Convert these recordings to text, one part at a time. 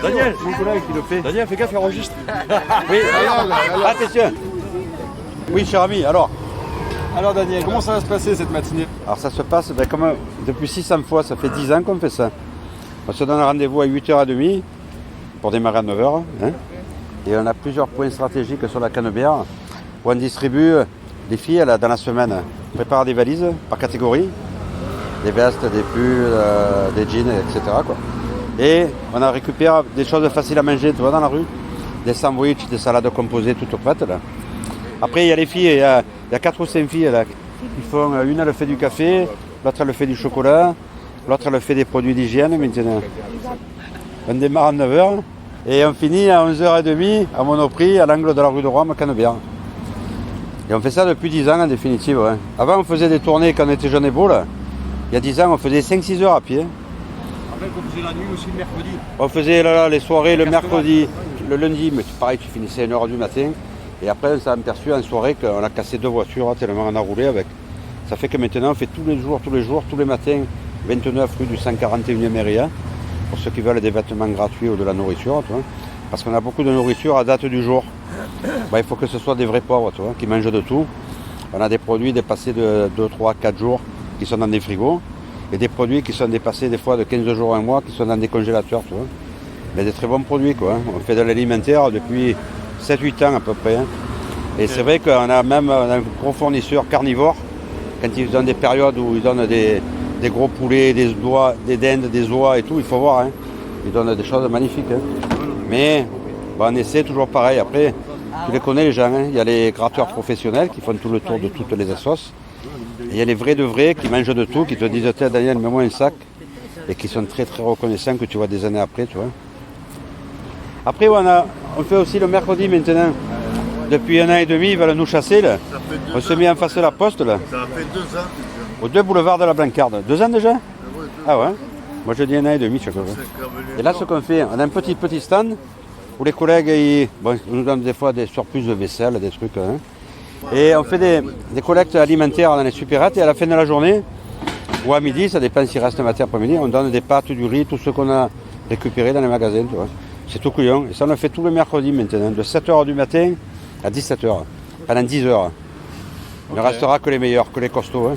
Daniel, mon collègue qui le fait. Daniel, fais gaffe, il enregistre. Oui, attention. Oui, cher ami, alors Daniel, comment ça va se passer cette matinée? Alors ça se passe comme depuis 600 fois, ça fait 10 ans qu'on fait ça. On se donne rendez-vous à 8h30 pour démarrer à 9h. Hein. Et on a plusieurs points stratégiques sur la Canebière où on distribue des filles dans la semaine. On prépare des valises par catégorie, des vestes, des pulls, des jeans, etc. quoi. Et on a récupéré des choses faciles à manger, tu vois, dans la rue. Des sandwichs, des salades composées, toutes prêtes. Là. Après, il y a les filles, il y a 4 ou 5 filles là, qui font, une elle fait du café, l'autre elle fait du chocolat, l'autre elle fait des produits d'hygiène maintenant. On démarre à 9h et on finit à 11h30 à Monoprix, à l'angle de la rue de Rome, à Canebière. Et on fait ça depuis 10 ans en définitive. Ouais. Avant on faisait des tournées quand on était jeunes et beaux. Là. Il y a 10 ans on faisait 5-6 heures à pied. Après on faisait la nuit aussi le mercredi. On faisait les soirées le mercredi, le lundi, mais pareil tu finissais à 1h du matin. Et après, on s'est aperçu en soirée qu'on a cassé 2 voitures tellement on a roulé avec. Ça fait que maintenant, on fait tous les matins, 29 rue du 141e area, pour ceux qui veulent des vêtements gratuits ou de la nourriture, tu vois. Parce qu'on a beaucoup de nourriture à date du jour. Il faut que ce soit des vrais pauvres, tu vois, qui mangent de tout. On a des produits dépassés de 2, 3, 4 jours qui sont dans des frigos, et des produits qui sont dépassés des fois de 15 jours à un mois qui sont dans des congélateurs, tu vois. Mais des très bons produits, quoi. On fait de l'alimentaire depuis 7-8 ans à peu près. Hein. Et c'est vrai qu'on a même un gros fournisseur carnivore. Quand ils donnent des périodes où ils donnent des gros poulets, des dindes, des oies et tout, il faut voir. Hein. Ils donnent des choses magnifiques. Hein. Mais on essaie toujours pareil. Après, tu les connais les gens. Hein. Il y a les gratteurs professionnels qui font tout le tour de toutes les assos. Et il y a les vrais de vrais qui mangent de tout, qui te disent tiens Daniel, mets-moi un sac. Et qui sont très très reconnaissants que tu vois des années après. Tu vois. Après, on fait aussi le mercredi maintenant. Depuis 1 an et demi, ils veulent nous chasser. Là. On se met en face de la poste. Là. Ça a fait 2 ans déjà. Au 2 boulevard de la Blancarde. 2 ans déjà? Ah ouais. Moi je dis 1 an et demi chaque fois. Et là ce qu'on fait, on a un petit stand où les collègues ils nous donnent des fois des surplus de vaisselle, des trucs. Hein. Et on fait des collectes alimentaires dans les supérettes et à la fin de la journée, ou à midi, ça dépend s'il reste matière après-midi, on donne des pâtes, du riz, tout ce qu'on a récupéré dans les magasins. Tu vois. C'est tout couillon. Et ça on le fait tous les mercredis maintenant, de 7h du matin à 17h, pendant 10 heures. Il ne restera que les meilleurs, que les costauds. Hein.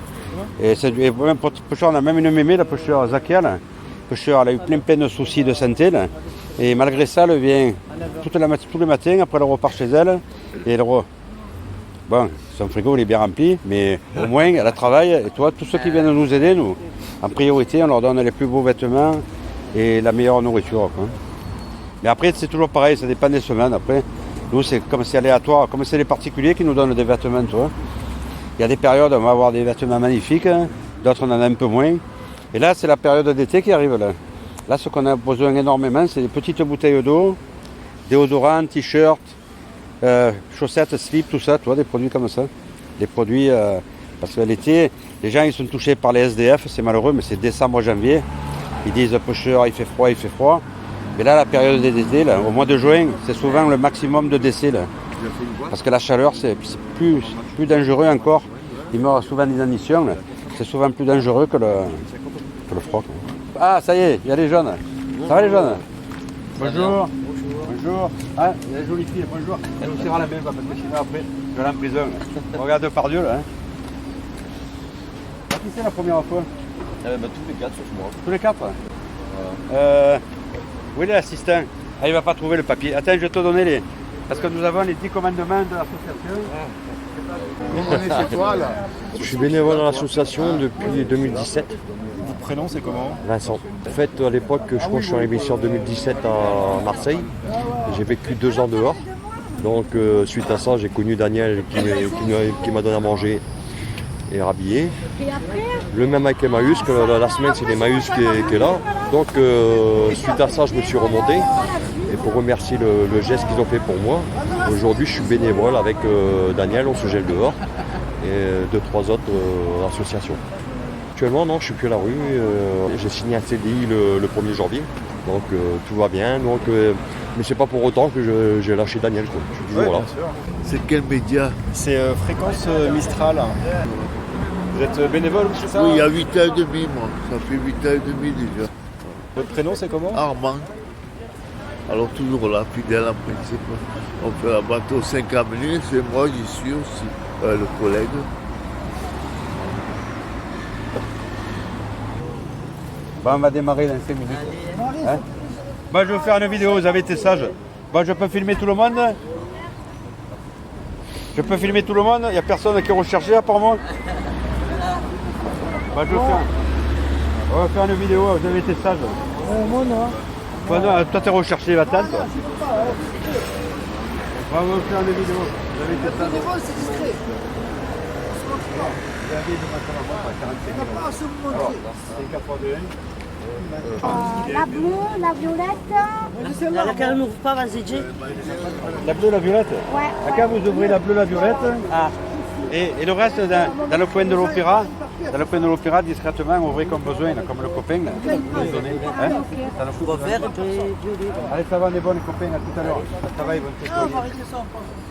Et même pour pêcheur, on a même une mémé, la pêcheur Zakia. La pêcheur, elle a eu plein de soucis de santé. Là. Et malgré ça, elle vient tous les matins, après le repas chez elle. Et bon, son frigo il est bien rempli, mais au moins elle travaille. Et toi, tous ceux qui viennent nous aider, nous, en priorité, on leur donne les plus beaux vêtements et la meilleure nourriture. Quoi. Mais après, c'est toujours pareil, ça dépend des semaines. Après, nous, c'est comme c'est aléatoire, comme c'est les particuliers qui nous donnent des vêtements, tu vois. Il y a des périodes où on va avoir des vêtements magnifiques, d'autres on en a un peu moins. Et là, c'est la période d'été qui arrive. Là, ce qu'on a besoin énormément, c'est des petites bouteilles d'eau, déodorants, t-shirts, chaussettes, slips, tout ça, tu vois, des produits comme ça. Des produits, parce que l'été, les gens ils sont touchés par les SDF, c'est malheureux, mais c'est décembre, janvier. Ils disent, pêcheur, il fait froid. Mais là, la période d'été, au mois de juin, c'est souvent le maximum de décès. Là. Parce que la chaleur, c'est plus dangereux encore. Ils meurent souvent d'inanition. C'est souvent plus dangereux que le froid. Ah, ça y est, il y a les jeunes. Ça va les jeunes? Bonjour. Bonjour. Ah, il y a la jolie fille, bonjour. Elle nous serra la main, parce que sinon après, je vais aller en prison. Regarde par Dieu, là. Hein. Qui c'est la première fois? Tous les 4 sauf moi. Tous les 4? Où est l'assistant? Ah, il ne va pas trouver le papier. Attends, je vais te donner les... Parce que nous avons les 10 commandements de l'association. On est chez toi là. Je suis bénévole dans l'association depuis 2017. Votre prénom c'est comment? Vincent. En fait, à l'époque, je crois que je suis arrivé ici en 2017 à Marseille. J'ai vécu 2 ans dehors. Donc, suite à ça, j'ai connu Daniel qui m'a donné à manger et rhabillé. Le même avec Emmaüs, que la semaine, c'est l'Emmaüs qui est là. Donc, suite à ça, je me suis remonté. Et pour remercier le geste qu'ils ont fait pour moi, aujourd'hui, je suis bénévole avec Daniel, on se gèle dehors, et 2-3 autres associations. Actuellement, non, je suis plus à la rue. J'ai signé un CDI le 1er janvier, donc tout va bien. Donc, mais c'est pas pour autant que j'ai lâché Daniel. Quoi. Je suis toujours là. C'est quel média? C'est Fréquence Mistral. Vous êtes bénévole, c'est ça? Oui, il y a 8h30 moi. Ça fait 8h30 déjà. Votre prénom c'est comment? Armand. Alors toujours là, fidèle en principe. On fait la bateau 5 minutes, c'est moi, j'y suis aussi, le collègue. Bon, on va démarrer dans 5 minutes. Hein? Bon, je vais faire une vidéo, vous avez été sages. Bon, je peux filmer tout le monde. Je peux filmer tout le monde, il n'y a personne qui est recherché à part moi. Bon, on va faire une vidéo, vous avez été sages. Moi non. Bon, non, toi t'es recherché, va-t'en toi. On va faire une vidéo, vous avez été sages. C'est discret. La bleue, la violette. Laquelle on n'ouvre pas, vas-y, Jay. La bleue, la violette. Ouais. D'accord, vous ouvrez la bleue, la violette. Et le reste dans le coin de l'opéra. Dans le coin de l'opéra, discrètement, ouvrez comme besoin, là, comme le copain. Là. Vous donnez, hein? Ça nous fout Vert et violet. Allez, ça va, les bons copains, à tout à l'heure. Ça va, ils vont te nettoyer.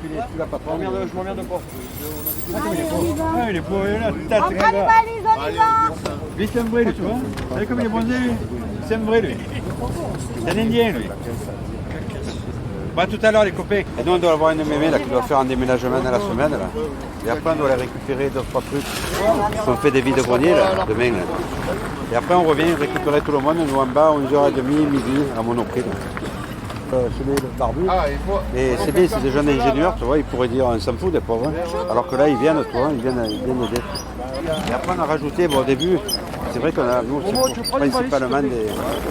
Tu la patronne. Je m'emmerde pas. Allez, on y va. Ah, il est beau, il est là. Putain, On prend les valises, on y va. lui, c'est un vrai, lui, tu vois. Vous savez comme il est bronzé, lui? C'est un vrai, lui. C'est un Indien, lui. Bon, à tout à l'heure, les copains. Et nous, on doit avoir une mémé là, qui doit faire un déménagement dans la semaine. Là. Et après, on doit les récupérer 2-3 trucs. On fait des vides-greniers là, demain. Là. Et après, on revient récupérer tout le monde. Nous, en bas, 11h30, midi, à Monoprix. Celui le barbu. Et c'est bien, c'est des jeunes ingénieurs, tu vois, ils pourraient dire on s'en fout des pauvres. Alors que là, ils viennent, tu vois, ils viennent aider. Et après, on a rajouté, bon, au début, c'est vrai qu'on a, nous, c'est principalement des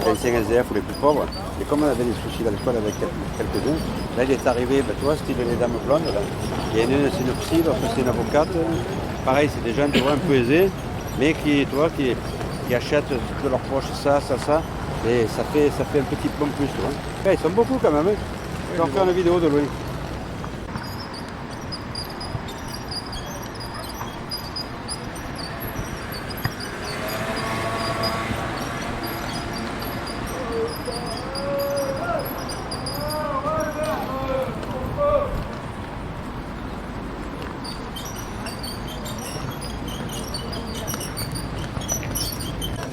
anciens SDF ou les plus pauvres. Et comme on avait des soucis à l'école avec quelques-uns, là, il est arrivé, ben, tu vois, style les dames blondes. Là. Il y a une, c'est une psy, l'autre, c'est une avocate. Pareil, c'est des gens, tu vois, un peu aisés, mais qui, tu vois, qui achètent de leur poche ça. Et ça fait un petit peu plus, tu vois. Ouais, ils sont beaucoup quand même. Hein. Je vais en faire une vidéo de loin.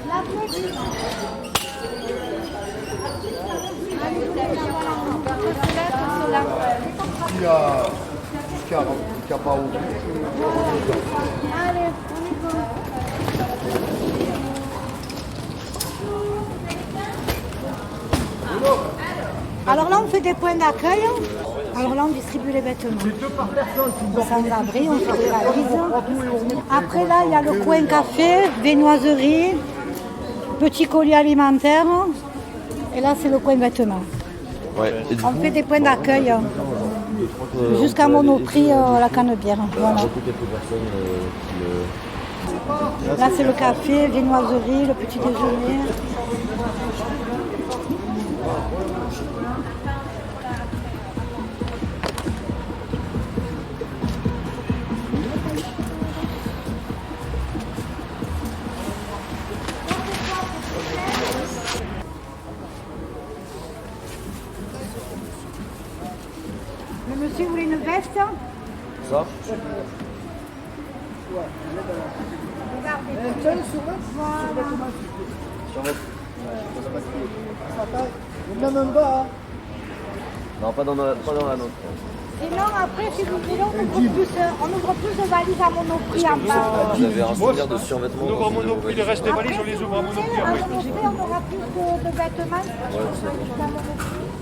La bleue. Qui a pas ouvert. Allez, on y va. Alors là, on fait des points d'accueil. Alors là, on distribue les vêtements. Sans abri, on fait des valises. Après là, il y a le coin café, viennoiserie, petit colis alimentaire. Et là, c'est le coin vêtements. Ouais. Et du On coup, fait des points d'accueil jusqu'à Monoprix, la Canebière. Voilà. beaucoup quelques personnes qui Là, c'est le café, viennoiserie, le petit déjeuner. Le monsieur voulait une veste. Ça Regardez. Voilà. Même bas. Non, pas dans la nôtre. Sinon, après, si vous voulez, on ouvre plus de valises à Monoprix en bas. Vous avez un souvenir de survêtement. On ouvre à Monoprix, le reste des valises, on les ouvre à Monoprix. À Monoprix, on aura plus de vêtements.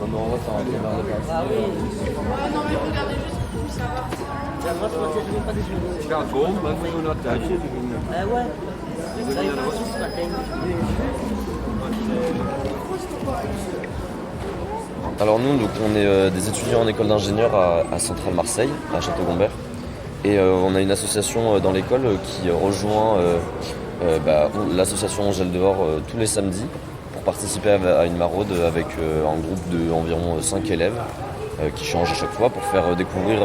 Non, mais on va faire un peu de place. Ah ouais. Ça, il faut aussi ce matin. Alors nous, donc, on est des étudiants en école d'ingénieur à Centrale Marseille, à Château-Gombert. Et on a une association dans l'école qui rejoint l'association Gel dehors tous les samedis pour participer à une maraude avec un groupe d'environ 5 élèves qui changent à chaque fois pour faire découvrir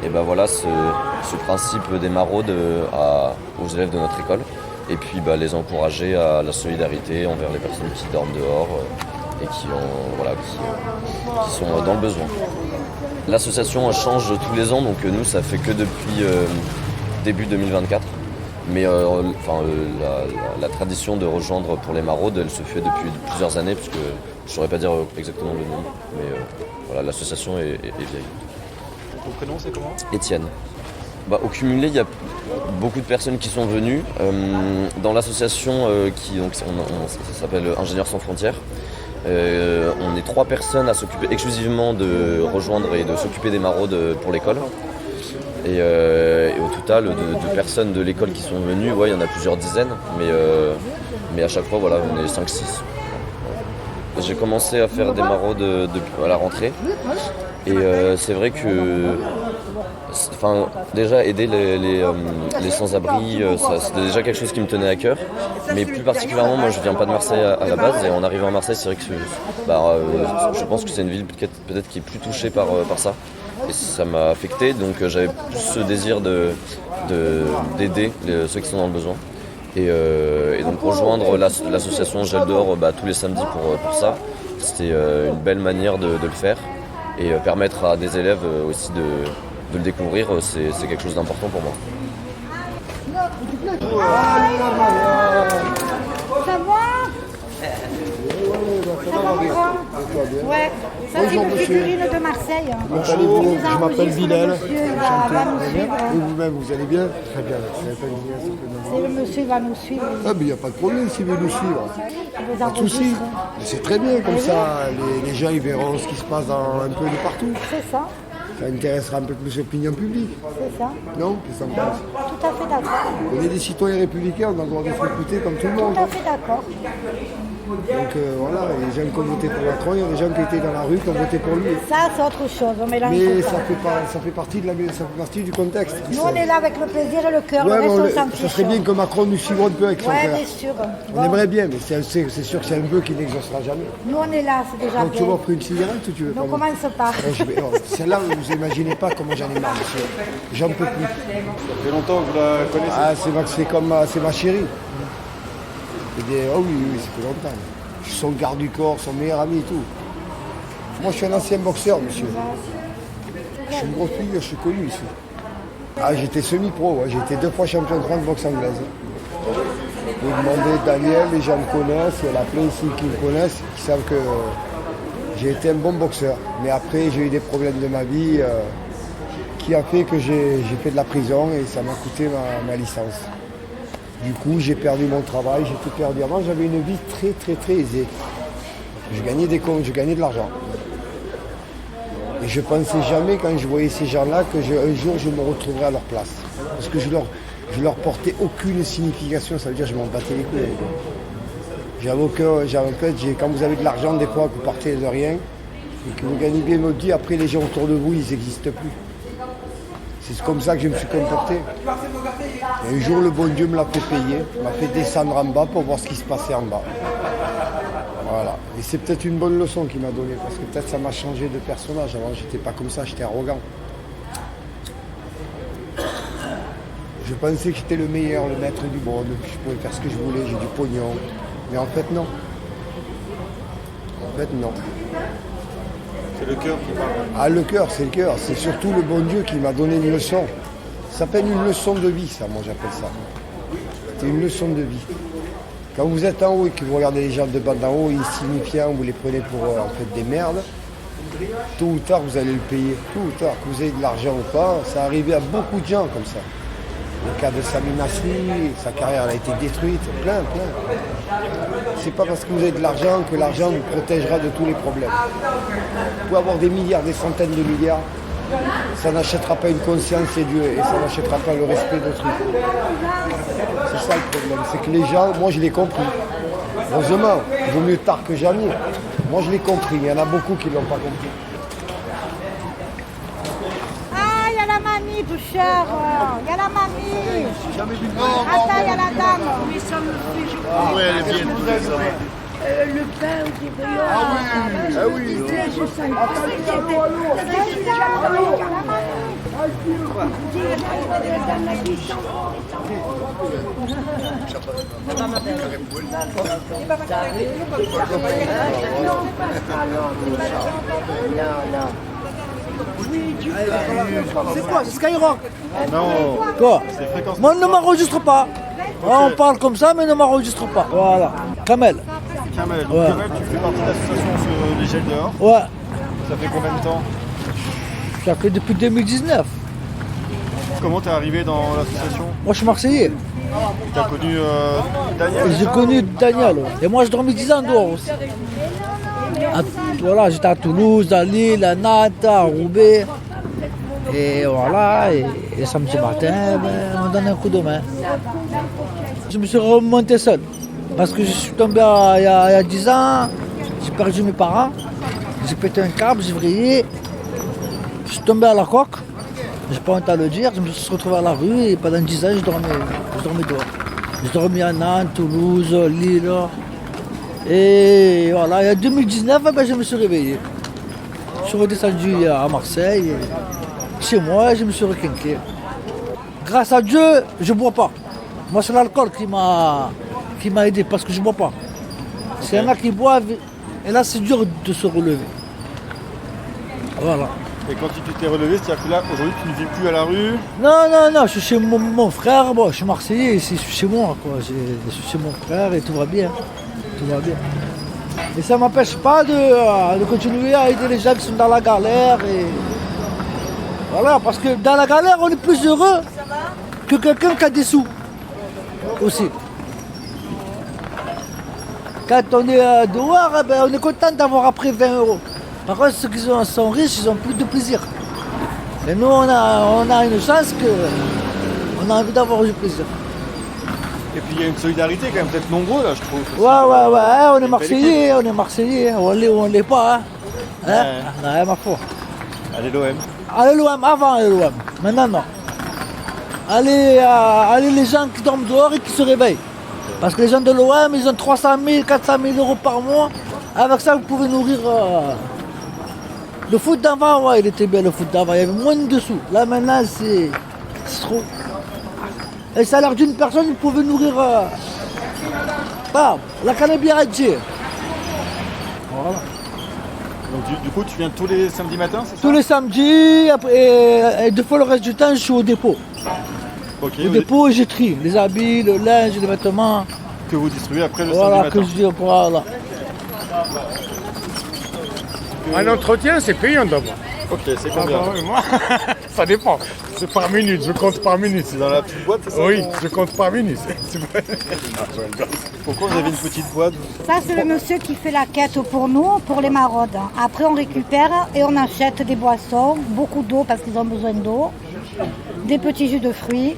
ce principe des maraudes aux élèves de notre école. Et puis les encourager à la solidarité envers les personnes qui dorment dehors et qui sont dans le besoin. L'association change tous les ans, donc nous ça fait que depuis début 2024. Mais la tradition de rejoindre pour les maraudes, elle se fait depuis plusieurs années, puisque je ne saurais pas dire exactement le nombre, mais voilà, l'association est vieille. Ton prénom, c'est comment? Étienne. Au cumulé, il y a beaucoup de personnes qui sont venues. Dans l'association ça s'appelle Ingénieurs sans frontières, on est 3 personnes à s'occuper exclusivement de rejoindre et de s'occuper des maraudes pour l'école. Et au total, de personnes de l'école qui sont venues, il y en a plusieurs dizaines, mais à chaque fois, voilà, on est 5-6. J'ai commencé à faire des maraudes à la rentrée. Et c'est vrai que déjà aider les sans-abri, c'était déjà quelque chose qui me tenait à cœur. Mais plus particulièrement, moi je viens pas de Marseille à la base, et en arrivant à Marseille, c'est vrai que je pense que c'est une ville peut-être qui est plus touchée par ça. Et ça m'a affecté, donc j'avais plus ce désir d'aider ceux qui sont dans le besoin. Et donc rejoindre l'association Gel d'Or tous les samedis pour ça, c'était une belle manière de le faire. Et permettre à des élèves aussi de le découvrir, c'est quelque chose d'important pour moi. Ça va? Ouais, ça c'est une figurine de Marseille. Bonjour, je m'appelle Bilal. Et vous-même, vous allez bien? Très bien. c'est le monsieur va nous suivre. Ah, mais il n'y a pas de problème s'il veut nous suivre. Il vous Pas de souci. enregistre. C'est très bien comme ça. Les gens ils verront ce qui se passe un peu de partout. C'est ça, Ça intéressera un peu plus l'opinion publique. c'est ça. Non? Qu'est-ce que t'en penses? Tout à fait d'accord. On est des citoyens républicains, on a le droit de s'écouter comme tout le monde. Tout à fait d'accord. Donc voilà, il y a des gens qui ont voté pour Macron, il y a des gens qui étaient dans la rue qui ont voté pour lui. Ça c'est autre chose, on mélange Mais tout ça fait partie du contexte. Nous on est là avec le plaisir et le cœur, Ouais, le mais reste on s'en ça fiche. serait bien que Macron nous suive un peu avec son Ouais, frère. bien sûr. On aimerait bien, mais c'est sûr que c'est un vœu qui n'exaucera jamais. Nous on est là, c'est déjà Donc tu bien. m'offres une cigarette ou tu veux pas? Donc commence pas. Celle-là, vous imaginez pas comment j'en ai marre, monsieur. J'en peux plus. Ça fait longtemps que vous la connaissez? Ah, c'est ma chérie. Oh oui, ça fait longtemps. Je suis son garde du corps, son meilleur ami et tout. Moi, je suis un ancien boxeur, monsieur. Je suis une grosse fille, je suis connu ici. Ah, j'étais semi-pro, ouais. J'ai été 2 fois champion de France de boxe anglaise. Vous demandez Daniel, les gens me connaissent, il y en a plein ici qui me connaissent, qui savent que j'ai été un bon boxeur. Mais après, j'ai eu des problèmes de ma vie qui a fait que j'ai fait de la prison et ça m'a coûté ma licence. Du coup, j'ai perdu mon travail, j'ai tout perdu. Avant, j'avais une vie très, très, très aisée. Je gagnais je gagnais de l'argent. Et je pensais jamais, quand je voyais ces gens-là, un jour, je me retrouverais à leur place. Parce que je leur portais aucune signification, ça veut dire que je m'en battais les couilles. Quand vous avez de l'argent, des fois, que vous partez de rien, et que vous gagnez bien votre vie, après, les gens autour de vous, ils n'existent plus. C'est comme ça que je me suis comporté. Et un jour, le bon Dieu me l'a fait payer, m'a fait descendre en bas pour voir ce qui se passait en bas. Voilà. Et c'est peut-être une bonne leçon qu'il m'a donnée, parce que peut-être ça m'a changé de personnage. Avant, j'étais pas comme ça, j'étais arrogant. Je pensais que j'étais le meilleur, le maître du monde, que je pouvais faire ce que je voulais, j'ai du pognon. Mais en fait, non. En fait, non. C'est le cœur qui parle. Ah, le cœur, c'est le cœur. C'est surtout le bon Dieu qui m'a donné une leçon. Ça s'appelle une leçon de vie, ça, moi j'appelle ça. C'est une leçon de vie. Quand vous êtes en haut et que vous regardez les gens de bas d'en haut, insignifiants, vous les prenez pour en fait des merdes, tôt ou tard vous allez le payer. Tôt ou tard, que vous ayez de l'argent ou pas, ça arrivait à beaucoup de gens comme ça. Le cas de Sami Nasri, sa carrière a été détruite, plein. C'est pas parce que vous avez de l'argent que l'argent vous protégera de tous les problèmes. Vous pouvez avoir des milliards, des centaines de milliards, ça n'achètera pas une conscience et Dieu, et ça n'achètera pas le respect d'autrui. C'est ça le problème, c'est que les gens, moi je l'ai compris. Heureusement, il vaut mieux tard que jamais. Moi je l'ai compris, il y en a beaucoup qui ne l'ont pas compris. Ah, il y a la mamie, Bouchard. Il y a la mamie. Attends, il y a la dame. Ah ouais, elle est bien tous les ans. Le pain au débrouillard. Ah oui. C'est quoi? C'est Skyrock? Non, Quoi? c'est fréquence. Moi, ne m'enregistre pas. On parle comme ça, mais ne m'enregistre pas. Voilà. Kamel. Kamel. Donc, Ouais. Kamel, tu fais partie de l'association Les Gels dehors. Ouais. Ça fait combien de temps? Ça fait depuis 2019. Comment t'es arrivé dans l'association? Moi, je suis Marseillais. T'as connu Daniel? J'ai connu Daniel. Ouais. Et moi, je dormais 10 ans dehors aussi. Voilà, j'étais à Toulouse, à Lille, à Nantes, à Roubaix. Et voilà, et samedi matin, on me donne un coup de main. Je me suis remonté seul. Parce que je suis tombé il y a 10 ans, j'ai perdu mes parents, j'ai pété un câble, j'ai vrillé. Je suis tombé à la coque, j'ai pas honte à le dire, je me suis retrouvé à la rue et pendant 10 ans, je dormais dehors. J'ai dormi à Nantes, Toulouse, Lille. Et voilà, il y a 2019, je me suis réveillé. Je suis redescendu à Marseille, chez moi, je me suis requinqué. Grâce à Dieu, je ne bois pas. Moi, c'est l'alcool qui m'a aidé parce que je ne bois pas. Parce qu'il y en a qui boivent, et là, c'est dur de se relever. Voilà. Et quand tu t'es relevé, c'est-à-dire que là, aujourd'hui, tu ne vis plus à la rue? Non, je suis chez mon frère, bon, je suis Marseillais, ici, je suis chez moi, quoi. Je suis chez mon frère et tout va bien. Tout va bien. Et ça ne m'empêche pas de continuer à aider les gens qui sont dans la galère. Et... Voilà, parce que dans la galère, on est plus heureux que quelqu'un qui a des sous aussi. Quand on est dehors, on est content d'avoir après 20 €. Par contre, ceux qui sont riches, ils ont plus de plaisir. Et nous, on a une chance qu'on a envie d'avoir du plaisir. Et puis il y a une solidarité quand même, peut-être nombreux là, je trouve. Ouais, on est Marseillais, on l'est ou on l'est pas. Ouais, ma foi. Allez l'OM. Allez l'OM, avant allez l'OM, maintenant non. Allez les gens qui dorment dehors et qui se réveillent. Parce que les gens de l'OM, ils ont 300 000, 400 000 € par mois. Avec ça, vous pouvez nourrir... Le foot d'avant, ouais, il était bien le foot d'avant, il y avait moins de sous. Là maintenant, c'est trop. Et le salaire d'une personne, vous pouvez nourrir... la Cannes-Biarritz. Voilà. Donc du coup, tu viens tous les samedis matins, c'est ça? Tous les samedis, et 2 fois le reste du temps, je suis au dépôt. Ok. Au dépôt, j'ai trie les habits, le linge, les vêtements. Que vous distribuez après le Voilà, samedi que matin. je dis, voilà. Un entretien, c'est payant d'abord. Ok, c'est combien? Moi, ça dépend. C'est par minute, je compte par minute. C'est dans la petite boîte, c'est ça? Oui, je compte par minute. Pourquoi vous avez une petite boîte? Ça, c'est le monsieur qui fait la quête pour nous, pour les maraudes. Après, on récupère et on achète des boissons, beaucoup d'eau parce qu'ils ont besoin d'eau, des petits jus de fruits,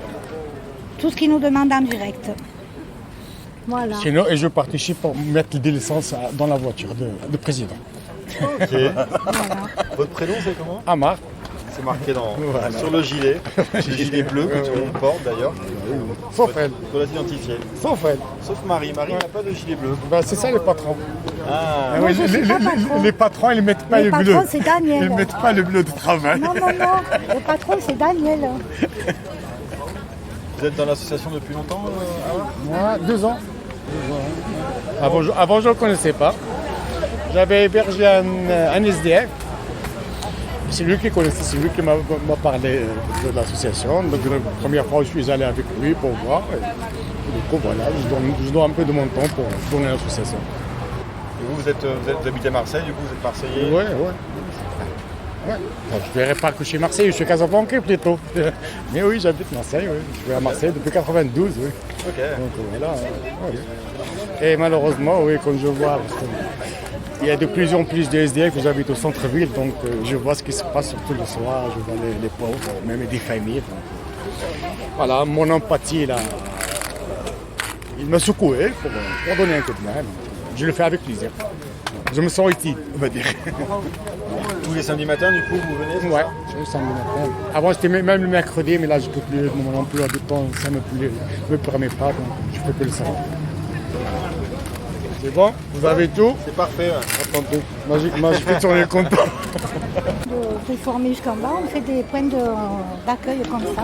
tout ce qu'ils nous demandent en direct. Voilà. Sinon, et je participe pour mettre de l'essence dans la voiture de président. Ok. Votre prénom c'est comment? Amar. C'est marqué sur le gilet. Le gilet bleu que tout le monde porte d'ailleurs. Sauf elle. Il faut l'identifier. Sauf elle. Sauf Marie. Marie n'a pas de gilet bleu. Ben, c'est ça les patrons. Ah. Oui, les patrons, ils ne mettent pas Le le bleu. patron, c'est Daniel. Ils ne mettent pas le bleu de travail. Non, le patron, c'est Daniel. Vous êtes dans l'association depuis longtemps Moi, 2 ans. Avant, je ne le connaissais pas. J'avais hébergé un SDF. C'est lui qui connaissait, c'est lui qui m'a parlé de l'association. Donc la première fois, je suis allé avec lui pour voir. Et du coup, voilà, je donne un peu de mon temps pour donner l'association. Et vous habitez à Marseille, du coup vous êtes Marseillais? Ouais. Bon, je ne verrai pas que je suis Marseille, je suis Casablanca plutôt. Mais oui, j'habite Marseille, oui. Je suis à Marseille depuis 92, oui. Ok. Donc voilà. Oui. Et malheureusement, oui, quand je vois, il y a de plus en plus de SDF qui habitent au centre-ville, donc je vois ce qui se passe surtout le soir, je vois les pauvres, même des familles. Donc, voilà, mon empathie, là, il m'a secoué pour donner un coup de main. Je le fais avec plaisir. Je me sens utile, on va dire. Tous les samedis matins, du coup, vous venez? Ouais, le samedi matin. Avant, c'était même le mercredi, mais là, je peux plus. Mon emploi de temps, ça me permet pas, donc je fais que le samedi. C'est bon? Vous avez tout? C'est parfait. Attends tout. Moi, je fais tourner le compte. De former jusqu'en bas, on fait des points d'accueil comme ça.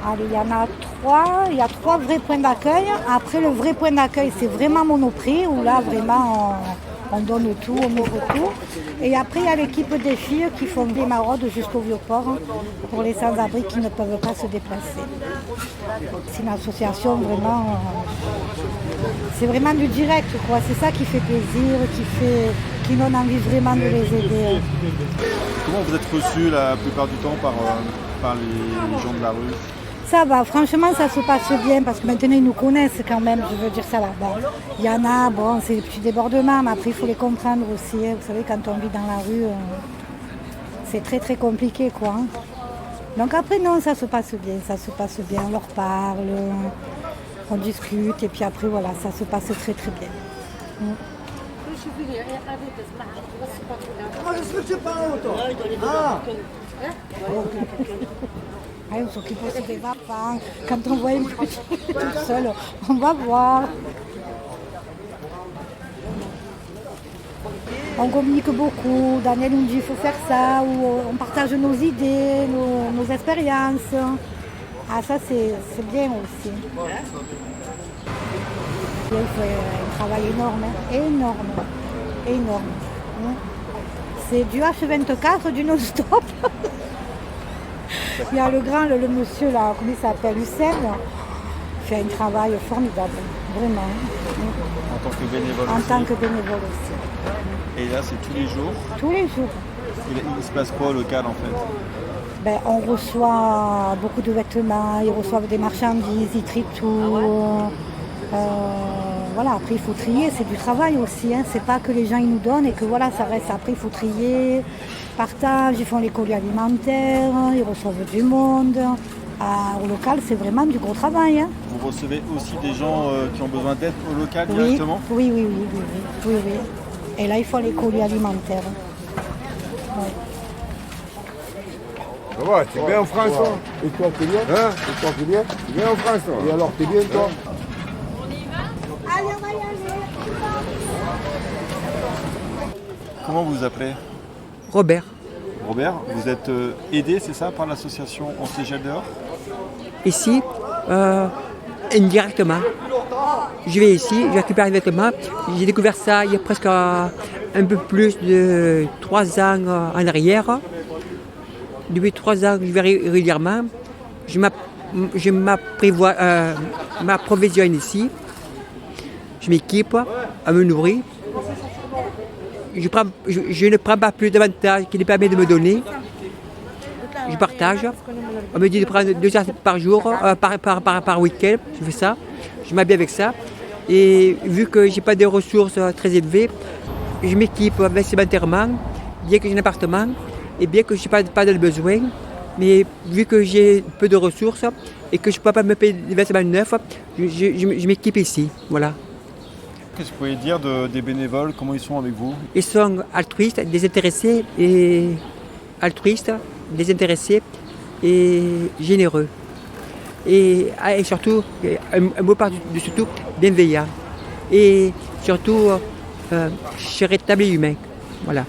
Allez, il y en a 3. Il y a 3 vrais points d'accueil. Après, le vrai point d'accueil, c'est vraiment Monoprix, où là, vraiment, On donne tout, on ouvre tout. Et après, il y a l'équipe des filles qui font des maraudes jusqu'au Vieux-Port pour les sans-abri qui ne peuvent pas se déplacer. C'est une association vraiment... c'est vraiment du direct, quoi. C'est ça qui fait plaisir, qui donne envie vraiment de les aider. Comment vous êtes reçus la plupart du temps par les gens de la rue? Ça va, franchement, ça se passe bien parce que maintenant ils nous connaissent quand même, je veux dire ça va. Bon, il y en a, bon, c'est des petits débordements, mais après il faut les comprendre aussi. Hein. Vous savez, quand on vit dans la rue, c'est très très compliqué, quoi. Hein. Donc après, non, ça se passe bien, on leur parle, on discute, et puis après, voilà, ça se passe très très bien. On s'occupe aussi des enfants. Quand on voit une petite toute seule, on va voir. On communique beaucoup. Daniel nous dit qu'il faut faire ça, ou on partage nos idées, nos expériences. Ah, ça, c'est bien aussi. Il fait un travail énorme, hein. énorme. C'est du H24, du non-stop. Il y a le grand, le monsieur là, comment il s'appelle, Hussein, fait un travail formidable, vraiment. En tant que bénévole En aussi. tant que bénévole aussi. Et là, c'est tous les jours. Tous les jours. Il se passe quoi au local en fait? Ben, on reçoit beaucoup de vêtements, ils reçoivent des marchandises, ils trient tout. Voilà, après il faut trier, c'est du travail aussi. Hein. C'est pas que les gens ils nous donnent et que voilà, ça reste. Après il faut trier, partage, ils font les colis alimentaires, ils reçoivent du monde. Au local, c'est vraiment du gros travail. Hein. Vous recevez aussi des gens qui ont besoin d'aide au local directement? Oui. Et là, ils font les colis alimentaires. Ouais. Ça va, t'es bien en France, toi? Et toi, t'es bien? Hein? Et toi, t'es bien? T'es bien en France, toi? Et alors, t'es bien, toi? Allez, on va y aller. Comment vous vous appelez? Robert. Robert, vous êtes aidé, c'est ça, par l'association On se gèle dehors? Ici, indirectement. Je vais ici, je récupère les vêtements. J'ai découvert ça il y a presque un peu plus de 3 ans en arrière. Depuis 3 ans, je vais régulièrement. Je m'approvisionne ici. Je m'équipe à me nourrir. Je ne prends pas plus d'avantages qu'il ne permet de me donner. Je partage. On me dit de prendre 2 heures par jour, par week-end. Je fais ça. Je m'habille avec ça. Et vu que je n'ai pas de ressources très élevées, je m'équipe vestimentairement, bien que j'ai un appartement et bien que je n'ai pas de besoin. Mais vu que j'ai peu de ressources et que je ne peux pas me payer des vêtements neufs, je m'équipe ici. Voilà. Qu'est-ce que vous pouvez dire des bénévoles? Comment ils sont avec vous? Ils sont altruistes, désintéressés et généreux. Et surtout, un mot par-dessus tout, bienveillant. Et surtout, charitable et humain. Voilà.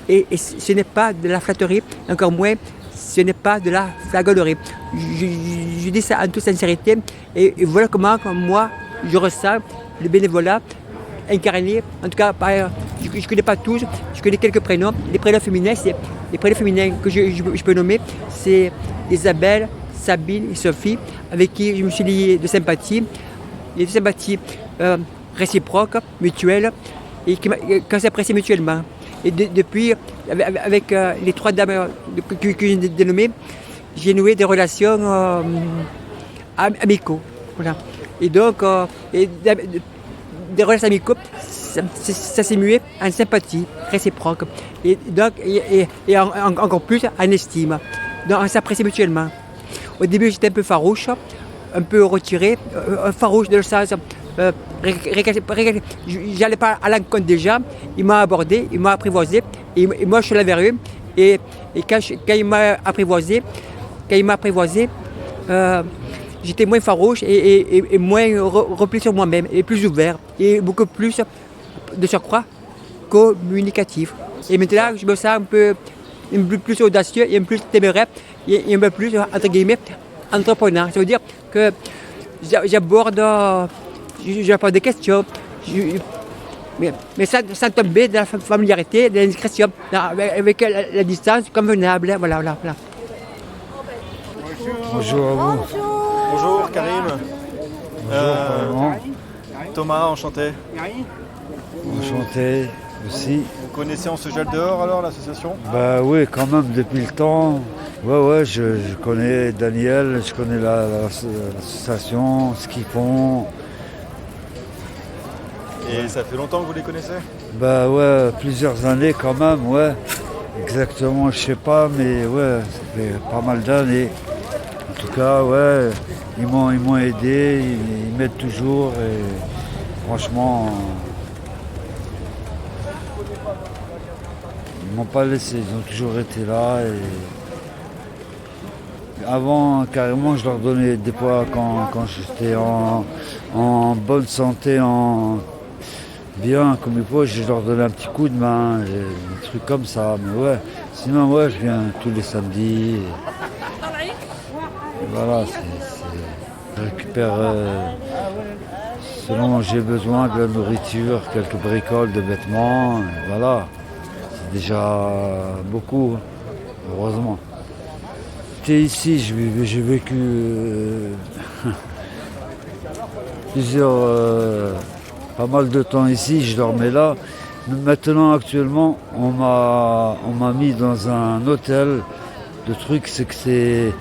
Et ce n'est pas de la flatterie, encore moins, ce n'est pas de la flagornerie. Je dis ça en toute sincérité. Et voilà comment moi, je ressens le bénévolat incarné. En tout cas, je ne connais pas tous, je connais quelques prénoms. Les prénoms féminins, que je peux nommer, c'est Isabelle, Sabine et Sophie, avec qui je me suis lié de sympathie. Il y a des sympathies réciproques, mutuelles, et qu'on s'apprécie mutuellement. Et depuis, avec les 3 dames que j'ai dénommées, j'ai noué des relations amicaux. Voilà. Et donc, des relations amicaux, ça s'est mué en sympathie réciproque. Et donc, encore plus en estime. Donc, on s'apprécie mutuellement. Au début, j'étais un peu farouche, un peu retiré, farouche dans le sens. J'allais pas à l'encontre des gens, il m'a abordé, il m'a apprivoisé, et moi je suis là vers eux. Et quand il m'a apprivoisé, j'étais moins farouche et moins replié sur moi-même, et plus ouvert, et beaucoup plus de surcroît communicatif. Et maintenant, je me sens un peu plus audacieux, et un peu plus téméraire, et un peu plus, entre guillemets, entrepreneur. Ça veut dire que j'apporte des questions, mais sans tomber dans la familiarité, dans l'indiscrétion, avec la distance convenable. Voilà. Bonjour à vous. Bonjour Karim. Bonjour, Thomas, enchanté. enchanté aussi. Vous connaissez On se gèle dehors alors, l'association? Bah oui, quand même, depuis le temps. Ouais, je connais Daniel, je connais l'association, ce qu'ils font. Et ça fait longtemps que vous les connaissez? Bah ouais, plusieurs années quand même, ouais. Exactement, je sais pas, mais ouais, ça fait pas mal d'années. En tout cas, ouais, ils m'ont aidé, ils m'aident toujours et franchement, ils m'ont pas laissé, ils ont toujours été là. Et avant, carrément, je leur donnais des fois quand j'étais en bonne santé, bien comme il faut, je leur donnais un petit coup de main, des trucs comme ça. Mais ouais, sinon ouais, je viens tous les samedis. Et voilà, je récupère selon j'ai besoin de la nourriture, quelques bricoles de vêtements. Et voilà, c'est déjà beaucoup, heureusement. J'étais ici, j'ai vécu pas mal de temps ici, je dormais là. Maintenant, actuellement, on m'a mis dans un hôtel. Le truc, c'est que c'est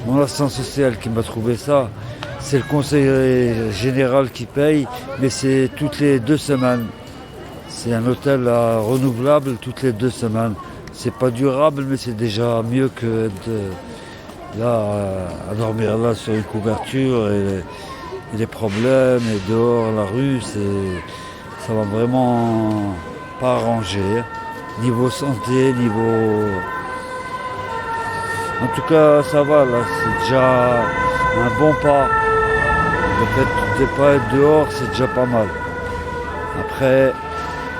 mon assistance sociale qui m'a trouvé ça. C'est le conseil général qui paye, mais c'est toutes les 2 semaines. C'est un hôtel renouvelable toutes les 2 semaines. C'est pas durable, mais c'est déjà mieux que là, à dormir là sur une couverture et les problèmes et dehors, la rue, ça va vraiment pas arranger. Niveau santé, en tout cas, ça va là, c'est déjà un bon pas. Le fait de ne pas être dehors, c'est déjà pas mal. Après,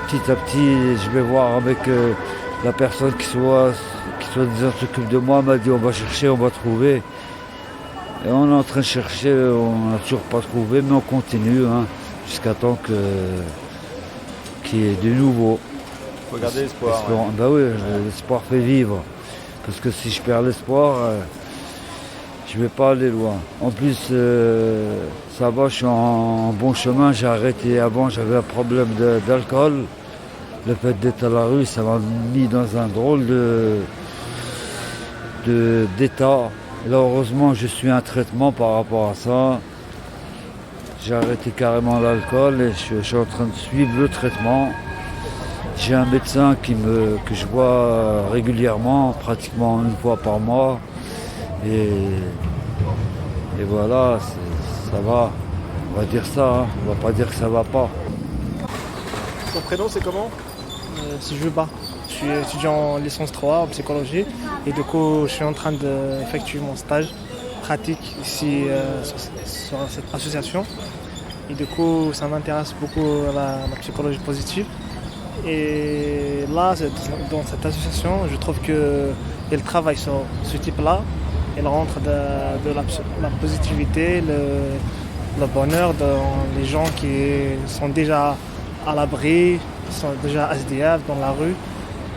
petit à petit, je vais voir avec la personne qui s'occupe de moi, m'a dit on va chercher, on va trouver. Et on est en train de chercher, on n'a toujours pas trouvé, mais on continue jusqu'à temps qu'il y ait du nouveau. Il faut garder l'espoir. Bah oui, l'espoir fait vivre. Parce que si je perds l'espoir, je ne vais pas aller loin. En plus, ça va, je suis en bon chemin. J'ai arrêté avant, j'avais un problème d'alcool. Le fait d'être à la rue, ça m'a mis dans un drôle d'état. Là, heureusement, je suis un traitement par rapport à ça. J'ai arrêté carrément l'alcool et je suis en train de suivre le traitement. J'ai un médecin que je vois régulièrement, pratiquement une fois par mois. Et voilà, ça va. On va dire ça, on va pas dire que ça va pas. Ton prénom, c'est comment? C'est Juba. Je suis étudiant en licence 3 en psychologie et du coup je suis en train d'effectuer mon stage pratique ici sur cette association. Et du coup ça m'intéresse beaucoup la psychologie positive. Et là, dans cette association, je trouve qu'elle travaille sur ce type-là. Elle rentre de la positivité, le bonheur dans les gens qui sont déjà à l'abri, qui sont déjà SDF dans la rue.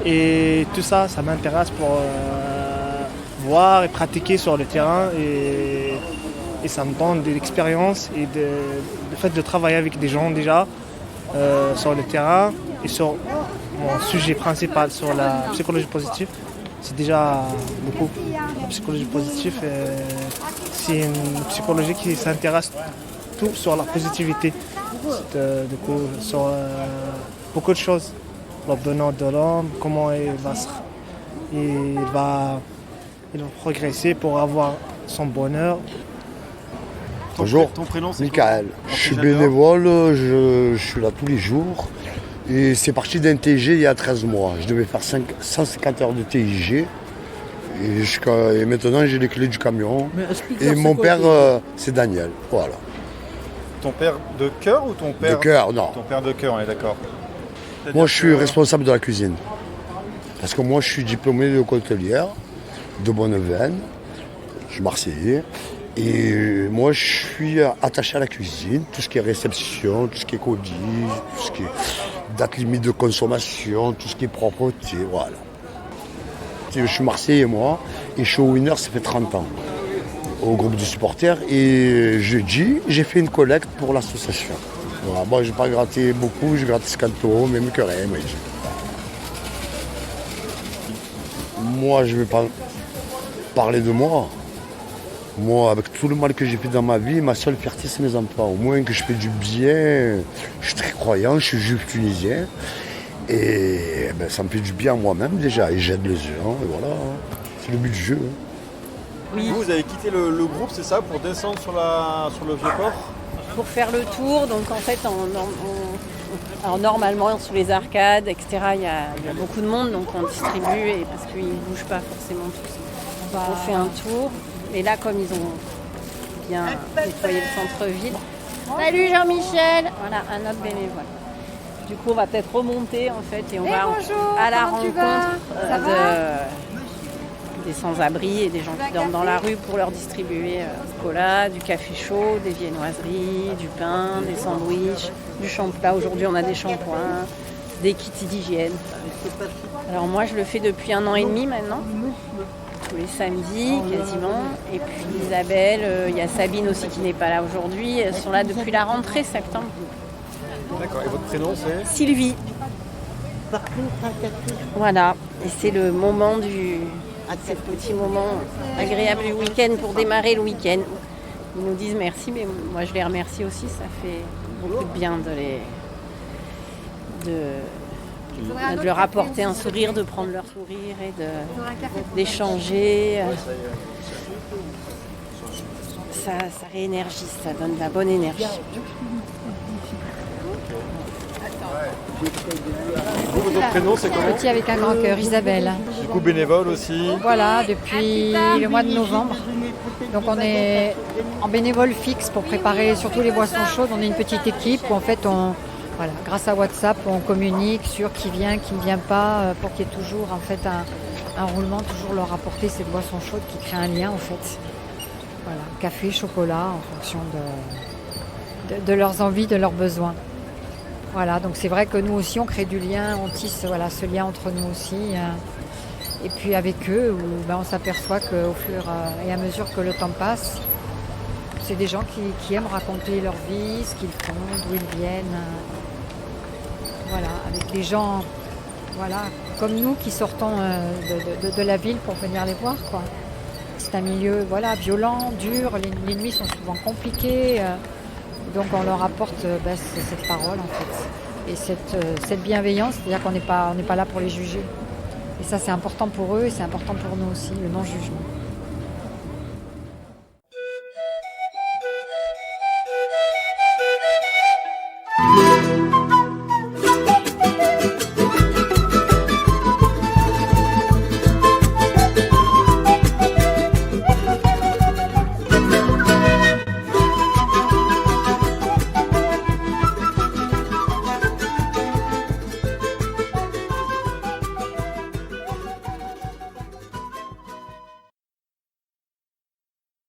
Et tout ça, ça m'intéresse pour voir et pratiquer sur le terrain. Et ça me donne de l'expérience et le fait de travailler avec des gens déjà sur le terrain. Et sur mon sujet principal, sur la psychologie positive, c'est déjà beaucoup. La psychologie positive, c'est une psychologie qui s'intéresse tout sur la positivité. Du coup, sur beaucoup de choses. Le bonheur de l'homme, comment il va progresser pour avoir son bonheur. Bonjour, ton prénom, c'est Michael. quoi? Je suis bénévole, je suis là tous les jours. Et c'est parti d'un TIG il y a 13 mois. Je devais faire 150 heures de TIG. Et maintenant, j'ai les clés du camion. Et mon père, c'est Daniel. Voilà. Ton père de cœur ou ton père... De cœur, non. Ton père de cœur, on est d'accord. Moi, je suis responsable de la cuisine. Parce que moi, je suis diplômé de hôtelière, de Bonneveine. Je suis marseillais. Et moi, je suis attaché à la cuisine, tout ce qui est réception, tout ce qui est colis, tout ce qui est date limite de consommation, tout ce qui est propreté, voilà. Je suis Marseillais, moi, et je suis au Winner, ça fait 30 ans, au groupe de supporters. Et jeudi, j'ai fait une collecte pour l'association. Voilà, moi, je n'ai pas gratté beaucoup, j'ai gratté 50 €, même que rien. Moi, je ne vais pas parler de moi. Moi, avec tout le mal que j'ai fait dans ma vie, ma seule fierté, c'est mes enfants. Au moins que je fais du bien. Je suis très croyant, je suis juif tunisien. Et ben, ça me fait du bien à moi-même déjà. Et j'aide les gens, et voilà. C'est le but du jeu. Oui. Vous avez quitté le groupe, c'est ça, pour descendre sur le Vieux-Port? Pour faire le tour, donc en fait, alors normalement, sous les arcades, etc., il y a beaucoup de monde, donc on distribue, et parce qu'ils ne bougent pas forcément tous. On fait un tour. Et là, comme ils ont bien nettoyé le centre-ville. Salut Jean-Michel! Voilà, un autre bénévole. Du coup, on va peut-être remonter en fait et on va à la rencontre des sans-abri et des gens qui dorment dans la rue pour leur distribuer du cola, du café chaud, des viennoiseries, du pain, des sandwichs, du shampoing. Aujourd'hui, on a des shampoings, des kits d'hygiène. Alors moi, je le fais depuis 1 an et demi maintenant. Tous les samedis quasiment. Et puis Isabelle, il y a Sabine aussi qui n'est pas là aujourd'hui. Elles sont là depuis la rentrée septembre. D'accord, et votre prénom c'est? Sylvie. Voilà, et c'est le moment ce petit moment agréable du week-end pour démarrer le week-end. Ils nous disent merci, mais moi je les remercie aussi, ça fait beaucoup de bien de leur apporter un sourire, de prendre leur sourire et d'échanger. Ça réénergise, ça donne de la bonne énergie. Votre prénom c'est comment? Petit avec un grand cœur, Isabelle. Du coup bénévole aussi? Voilà, depuis le mois de novembre. Donc on est en bénévole fixe pour préparer surtout les boissons chaudes. On est une petite équipe où en fait voilà, grâce à WhatsApp, on communique sur qui vient, qui ne vient pas, pour qu'il y ait toujours en fait un roulement, toujours leur apporter cette boisson chaude qui crée un lien en fait. Voilà, café, chocolat, en fonction de leurs envies, de leurs besoins. Voilà, donc c'est vrai que nous aussi on crée du lien, on tisse ce lien entre nous aussi. Et puis avec eux, où, on s'aperçoit qu'au fur et à mesure que le temps passe, c'est des gens qui aiment raconter leur vie, ce qu'ils font, d'où ils viennent. Voilà, avec des gens comme nous qui sortons de la ville pour venir les voir, quoi. C'est un milieu violent, dur, les nuits sont souvent compliquées. Donc on leur apporte cette parole en fait. Et cette bienveillance, c'est-à-dire qu'on n'est pas là pour les juger. Et ça c'est important pour eux et c'est important pour nous aussi, le non-jugement.